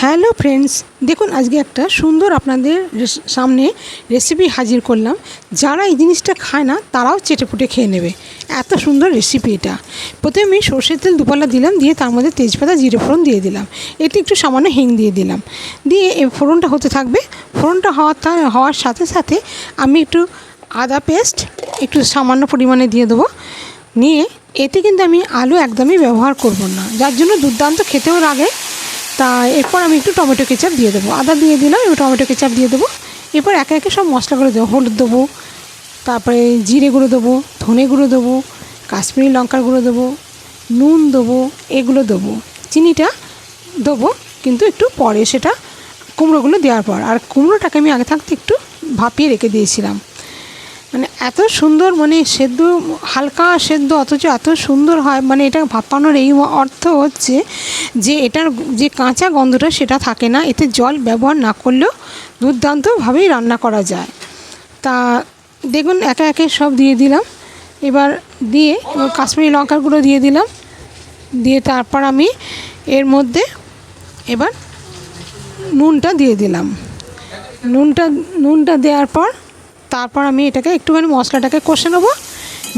Hello friends, দেখুন আজকে একটা সুন্দর আপনাদের সামনে রেসিপি হাজির করলাম। যারা এই জিনিসটা খায় না তারাও চেটেপুটে খেয়ে নেবে, এত সুন্দর রেসিপি এটা। প্রথমে আমি সর্ষের তেল দুপালা দিলাম, দিয়ে তার মধ্যে তেজপাতা জিরে ফোড়ন দিয়ে দিলাম, এতে একটু সামান্য হিং দিয়ে দিলাম, দিয়ে এই ফোড়নটা হতে থাকবে। ফোড়নটা হওয়ার সাথে সাথে আমি একটু আদা পেস্ট একটু সামান্য পরিমাণে দিয়ে দেবো। নিয়ে এতে কিন্তু আমি আলু একদমই ব্যবহার করব না, যার জন্য দুর্দান্ত খেতেও লাগে। তা এরপর আমি একটু টমেটো কেচাপ দিয়ে দেবো, আদা দিয়ে দিলাম, এবার টমেটো কেচাপ দিয়ে দেবো। এরপর একে একে সব মশলাগুলো দেবো, হলুদ দেবো, তারপরে জিরে গুঁড়ো দেবো, ধনে গুঁড়ো দেবো, কাশ্মীরি লঙ্কার গুঁড়ো দেবো, নুন দেবো, এগুলো দেবো। চিনিটা দেবো কিন্তু একটু পরে, সেটা কুমড়োগুলো দেওয়ার পর। আর কুমড়োটাকে আমি আগে থাকতে একটু ভাপিয়ে রেখে দিয়েছিলাম। মানে এত সুন্দর, মানে সেদ্ধ হালকা সেদ্ধ অথচ এত সুন্দর হয়। মানে এটা ভাপানোর এই অর্থ হচ্ছে যে এটার যে কাঁচা গন্ধটা সেটা থাকে না, এতে জল ব্যবহার না করলেও দুর্দান্তভাবেই রান্না করা যায়। তা দেখুন একে একে সব দিয়ে দিলাম। এবার দিয়ে কাশ্মীরি লঙ্কার গুঁড়ো দিয়ে দিলাম, দিয়ে তারপর আমি এর মধ্যে এবার নুনটা দিয়ে দিলাম। নুনটা দেওয়ার পর তারপর আমি এটাকে একটুখানি মশলাটাকে কষে নেবো,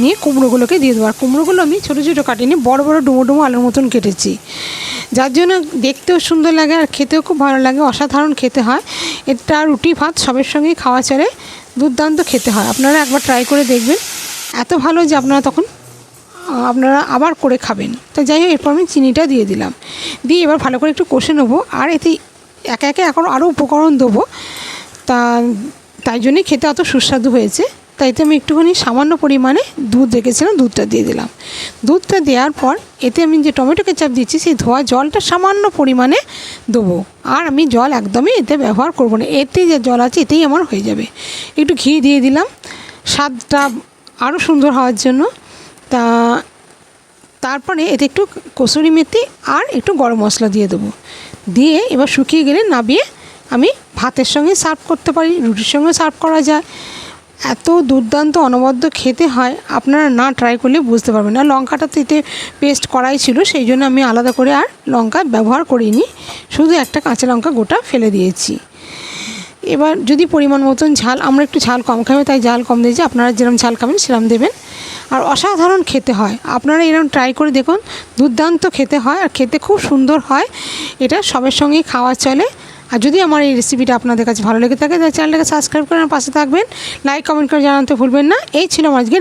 নিয়ে কুমড়োগুলোকে দিয়ে দেবো। আর কুমড়োগুলো আমি ছোটো ছোটো কাটিনি, বড় বড় ডুমো ডুমো আলুর মতন কেটেছি, যার জন্য দেখতেও সুন্দর লাগে আর খেতেও খুব ভালো লাগে, অসাধারণ খেতে হয়। এটা রুটি ভাত সবের সঙ্গেই খাওয়া চলে, দুর্দান্ত খেতে হয়। আপনারা একবার ট্রাই করে দেখবেন, এত ভালো যে আপনারা আবার করে খাবেন। তো যাই হোক, এরপর আমি চিনিটা দিয়ে দিলাম, দিয়ে এবার ভালো করে একটু কষে নেবো। আর এতে একে একে এখন আরও উপকরণ দেবো, তাই জন্যই খেতে অত সুস্বাদু হয়েছে। তাইতে আমি একটুখানি সামান্য পরিমাণে দুধ রেখেছিলাম, দুধটা দিয়ে দিলাম। দুধটা দেওয়ার পর এতে আমি যে টমেটো কেচাপ দিচ্ছি সেই ধোয়া জলটা সামান্য পরিমাণে দেবো। আর আমি জল একদমই এতে ব্যবহার করব না, এতে যে জল আছে এতেই আমার হয়ে যাবে। একটু ঘি দিয়ে দিলাম স্বাদটা আরও সুন্দর হওয়ার জন্য। তারপরে এতে একটু কসুরি মেথি আর একটু গরম মশলা দিয়ে দেবো। দিয়ে এবার শুকিয়ে গেলে নামিয়ে আমি ভাতের সঙ্গে সার্ভ করতে পারি, রুটির সঙ্গে সার্ভ করা যায়। এত দুর্দান্ত অনবদ্য খেতে হয়, আপনারা না ট্রাই করলে বুঝতে পারবেন না। লঙ্কাটা তো এতে পেস্ট করাই ছিল, সেই জন্য আমি আলাদা করে আর লঙ্কা ব্যবহার করিনি, শুধু একটা কাঁচা লঙ্কা গোটা ফেলে দিয়েছি। এবার যদি পরিমাণ মতন ঝাল, আমরা একটু ঝাল কম খাবে তাই ঝাল কম দিয়েছি, আপনারা যেরকম ঝাল খাবেন সেরকম দেবেন। আর অসাধারণ খেতে হয়, আপনারা এরকম ট্রাই করে দেখুন, দুর্দান্ত খেতে হয় আর খেতে খুব সুন্দর হয়। এটা সবের সঙ্গেই খাওয়া চলে। আর যদি আমার এই রেসিপিটা আপনাদের কাছে ভালো লেগে থাকে তাহলে চ্যানেলটাকে সাবস্ক্রাইব করে আমার পাশে থাকবেন, লাইক কমেন্ট করে জানাতে ভুলবেন না। এই ছিল আমার আজকে